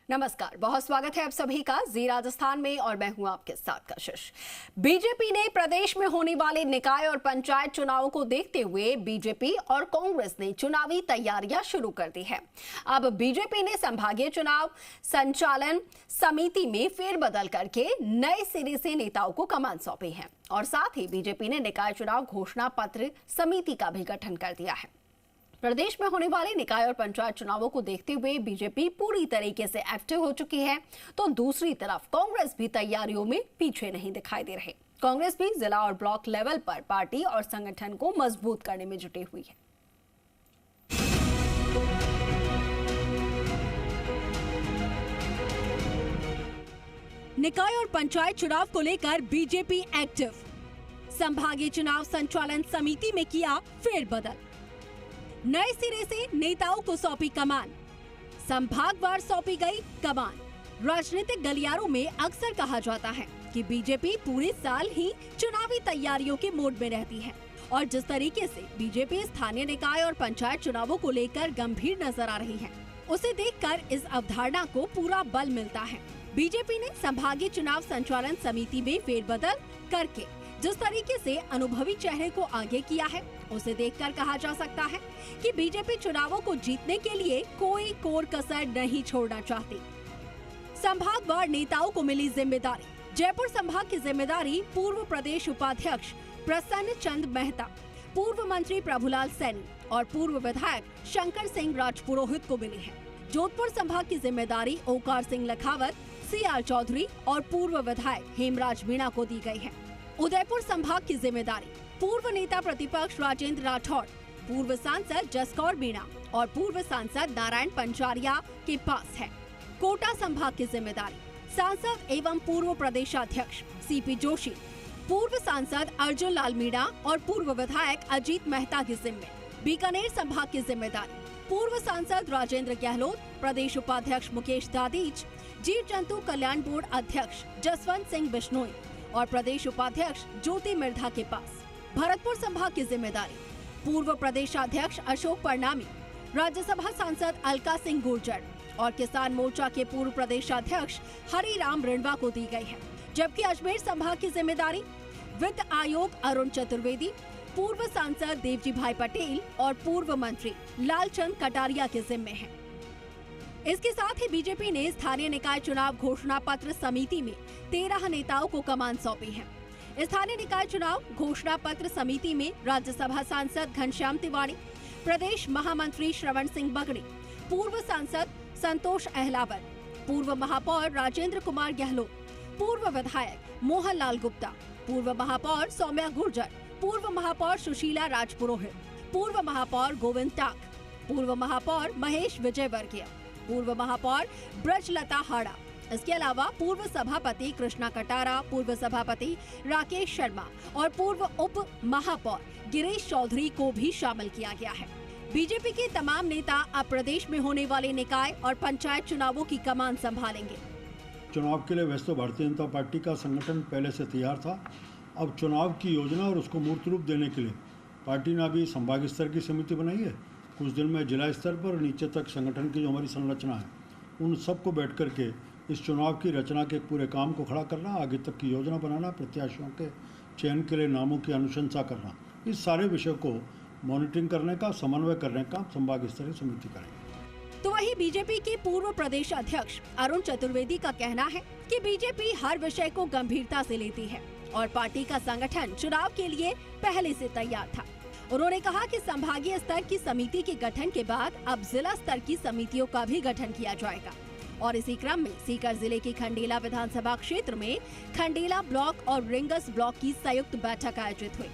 नमस्कार, बहुत स्वागत है आप सभी का जी राजस्थान में और मैं हूं आपके साथ कशिश। बीजेपी ने प्रदेश में होने वाले निकाय और पंचायत चुनावों को देखते हुए बीजेपी और कांग्रेस ने चुनावी तैयारियां शुरू कर दी है। अब बीजेपी ने संभागीय चुनाव संचालन समिति में फेरबदल करके नए सिरे से नेताओं को कमान सौंपी है और साथ ही बीजेपी ने निकाय चुनाव घोषणा पत्र समिति का भी गठन कर दिया है। प्रदेश में होने वाले निकाय और पंचायत चुनावों को देखते हुए बीजेपी पूरी तरीके से एक्टिव हो चुकी है, तो दूसरी तरफ कांग्रेस भी तैयारियों में पीछे नहीं दिखाई दे रहे। कांग्रेस भी जिला और ब्लॉक लेवल पर पार्टी और संगठन को मजबूत करने में जुटी हुई है। निकाय और पंचायत चुनाव को लेकर बीजेपी एक्टिव, संभागीय चुनाव संचालन समिति में किया फेरबदल, नए सिरे से नेताओं को सौंपी कमान, संभागवार सौंपी गई कमान। राजनीतिक गलियारों में अक्सर कहा जाता है कि बीजेपी पूरे साल ही चुनावी तैयारियों के मोड में रहती है और जिस तरीके से बीजेपी स्थानीय निकाय और पंचायत चुनावों को लेकर गंभीर नजर आ रही है, उसे देखकर इस अवधारणा को पूरा बल मिलता है। बीजेपी ने संभागीय चुनाव संचालन समिति में फेरबदल करके जिस तरीके से अनुभवी चेहरे को आगे किया है, उसे देखकर कहा जा सकता है कि बीजेपी चुनावों को जीतने के लिए कोई कोर कसर नहीं छोड़ना चाहती। संभागवार नेताओं को मिली जिम्मेदारी। जयपुर संभाग की जिम्मेदारी पूर्व प्रदेश उपाध्यक्ष प्रसन्न चंद मेहता, पूर्व मंत्री प्रभुलाल सैनी और पूर्व विधायक शंकर सिंह राजपुरोहित को मिली है। जोधपुर संभाग की जिम्मेदारी ओकार सिंह लखावत, CR चौधरी और पूर्व विधायक हेमराज मीणा को दी गई है। उदयपुर संभाग की जिम्मेदारी पूर्व नेता प्रतिपक्ष राजेंद्र राठौड़, पूर्व सांसद जसकौर मीणा और पूर्व सांसद नारायण पंचारिया के पास है। कोटा संभाग की जिम्मेदारी सांसद एवं पूर्व प्रदेशाध्यक्ष CP जोशी, पूर्व सांसद अर्जुन लाल मीणा और पूर्व विधायक अजीत मेहता के जिम्मे। बीकानेर संभाग की जिम्मेदारी पूर्व सांसद राजेंद्र गहलोत, प्रदेश उपाध्यक्ष मुकेश दादीच, जीव जंतु कल्याण बोर्ड अध्यक्ष जसवंत सिंह बिश्नोई और प्रदेश उपाध्यक्ष ज्योति मिर्धा के पास। भरतपुर संभाग की जिम्मेदारी पूर्व प्रदेशाध्यक्ष अशोक परनामी, राज्यसभा सांसद अलका सिंह गुर्जर और किसान मोर्चा के पूर्व प्रदेशाध्यक्ष हरिराम रिणवा को दी गई है। जबकि अजमेर संभाग की जिम्मेदारी वित्त आयोग अरुण चतुर्वेदी, पूर्व सांसद देवजी भाई पटेल और पूर्व मंत्री लालचंद कटारिया के जिम्मे है। इसके साथ ही बीजेपी ने स्थानीय निकाय चुनाव घोषणा पत्र समिति में 13 नेताओं को कमान सौंपी है। स्थानीय निकाय चुनाव घोषणा पत्र समिति में राज्यसभा सांसद घनश्याम तिवारी, प्रदेश महामंत्री श्रवण सिंह बगड़ी, पूर्व सांसद संतोष अहलावत, पूर्व महापौर राजेंद्र कुमार गहलोत, पूर्व विधायक मोहन लाल गुप्ता, पूर्व महापौर सौम्या गुर्जर, पूर्व महापौर सुशीला राजपुरोहित, पूर्व महापौर गोविंद टाक, पूर्व महापौर महेश विजयवर्गीय, पूर्व महापौर ब्रजलता हाड़ा। इसके अलावा पूर्व सभापति कृष्णा कटारा, पूर्व सभापति राकेश शर्मा और पूर्व उप महापौर गिरीश चौधरी को भी शामिल किया गया है। बीजेपी के तमाम नेता अब प्रदेश में होने वाले निकाय और पंचायत चुनावों की कमान संभालेंगे। चुनाव के लिए वैसे तो भारतीय जनता पार्टी का संगठन पहले से तैयार था। अब चुनाव की योजना और उसको मूर्त रूप देने के लिए पार्टी ने अभी संभाग स्तर की समिति बनाई है। कुछ दिन में जिला स्तर पर और नीचे तक संगठन की जो हमारी संरचना है, उन सबको बैठ करके इस चुनाव की रचना के पूरे काम को खड़ा करना, आगे तक की योजना बनाना, प्रत्याशियों के चयन के लिए नामों की अनुशंसा करना, इस सारे विषय को मॉनिटरिंग करने का, समन्वय करने का संभाग स्तरीय समिति करेगी। तो वहीं बीजेपी के पूर्व प्रदेश अध्यक्ष अरुण चतुर्वेदी का कहना है कि बीजेपी हर विषय को गंभीरता से लेती है और पार्टी का संगठन चुनाव के लिए पहले से तैयार था। उन्होंने कहा कि संभागीय स्तर की समिति के गठन के बाद अब जिला स्तर की समितियों का भी गठन किया जाएगा और इसी क्रम में सीकर जिले की खंडेला विधानसभा क्षेत्र में खंडेला ब्लॉक और रिंगस ब्लॉक की संयुक्त बैठक आयोजित हुई।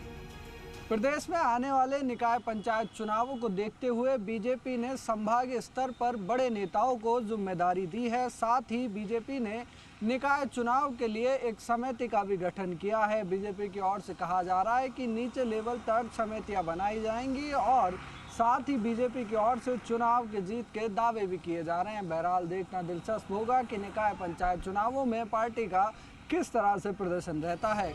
प्रदेश में आने वाले निकाय पंचायत चुनावों को देखते हुए बीजेपी ने संभागीय स्तर पर बड़े नेताओं को जिम्मेदारी दी है। साथ ही बीजेपी ने निकाय चुनाव के लिए एक समिति का भी गठन किया है। बीजेपी की ओर से कहा जा रहा है कि नीचे लेवल तक समितियां बनाई जाएंगी और साथ ही बीजेपी की ओर से चुनाव के जीत के दावे भी किए जा रहे हैं। बहरहाल देखना दिलचस्प होगा कि निकाय पंचायत चुनावों में पार्टी का किस तरह से प्रदर्शन रहता है।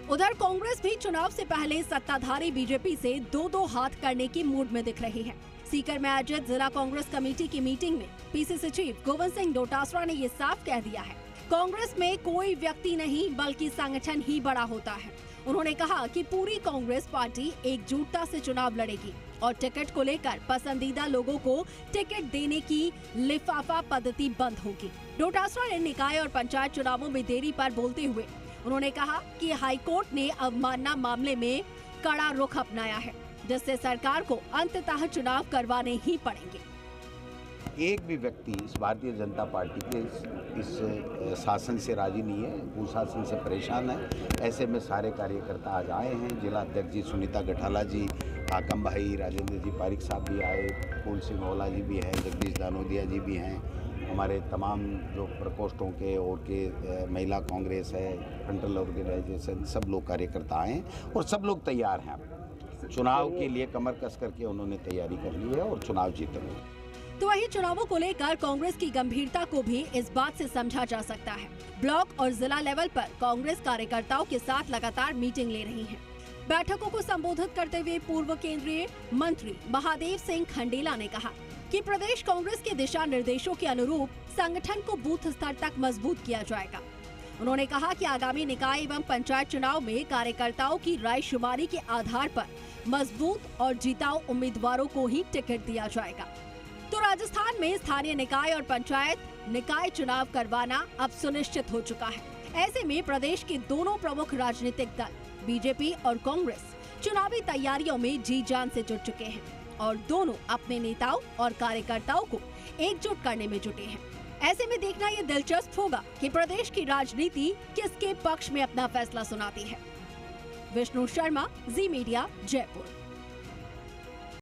उधर कांग्रेस भी चुनाव से पहले सत्ताधारी बीजेपी से दो हाथ करने की मूड में दिख रही है। सीकर में आयोजित जिला कांग्रेस कमेटी की मीटिंग में पीसीसी चीफ गोविंद सिंह डोटासरा ने ये साफ कह दिया है, कांग्रेस में कोई व्यक्ति नहीं बल्कि संगठन ही बड़ा होता है। उन्होंने कहा कि पूरी कांग्रेस पार्टी एकजुटता से चुनाव लड़ेगी और टिकट को लेकर पसंदीदा लोगों को टिकट देने की लिफाफा पद्धति बंद होगी। डोटासरा ने निकाय और पंचायत चुनावों में देरी पर बोलते हुए उन्होंने कहा कि हाईकोर्ट ने अवमानना मामले में कड़ा रुख अपनाया है, जिससे सरकार को अंततः चुनाव करवाने ही पड़ेंगे। एक भी व्यक्ति इस भारतीय जनता पार्टी के इस शासन से राजी नहीं है, कुशासन से परेशान है। ऐसे में सारे कार्यकर्ता आज आए हैं। जिला अध्यक्ष जी सुनीता गठाला जी, हाकम भाई, राजेंद्र जी पारिक साहब भी आए, फूल सिंह ओला जी भी हैं, जगदीश दानोदिया जी भी हैं, हमारे तमाम जो प्रकोष्ठों के और के महिला कांग्रेस है, फ्रंटल ऑर्गेनाइजेशन, सब लोग कार्यकर्ता आए हैं और सब लोग तैयार हैं। चुनाव के लिए कमर कस करके उन्होंने तैयारी कर ली है और चुनाव जीतेंगे। तो वहीं चुनावों को लेकर कांग्रेस की गंभीरता को भी इस बात से समझा जा सकता है। ब्लॉक और जिला लेवल पर कांग्रेस कार्यकर्ताओं के साथ लगातार मीटिंग ले रही है। बैठकों को संबोधित करते हुए पूर्व केंद्रीय मंत्री महादेव सिंह खंडेला ने कहा कि प्रदेश कांग्रेस के दिशा निर्देशों के अनुरूप संगठन को बूथ स्तर तक मजबूत किया जाएगा। उन्होंने कहा कि आगामी निकाय एवं पंचायत चुनाव में कार्यकर्ताओं की रायशुमारी के आधार पर मजबूत और जिताऊ उम्मीदवारों को ही टिकट दिया जाएगा। तो राजस्थान में स्थानीय निकाय और पंचायत निकाय चुनाव करवाना अब सुनिश्चित हो चुका है। ऐसे में प्रदेश के दोनों प्रमुख राजनीतिक दल बीजेपी और कांग्रेस चुनावी तैयारियों में जी जान से जुट चुके हैं और दोनों अपने नेताओं और कार्यकर्ताओं को एकजुट करने में जुटे हैं। ऐसे में देखना ये दिलचस्प होगा कि प्रदेश की राजनीति किसके पक्ष में अपना फैसला सुनाती है। विष्णु शर्मा, जी मीडिया, जयपुर।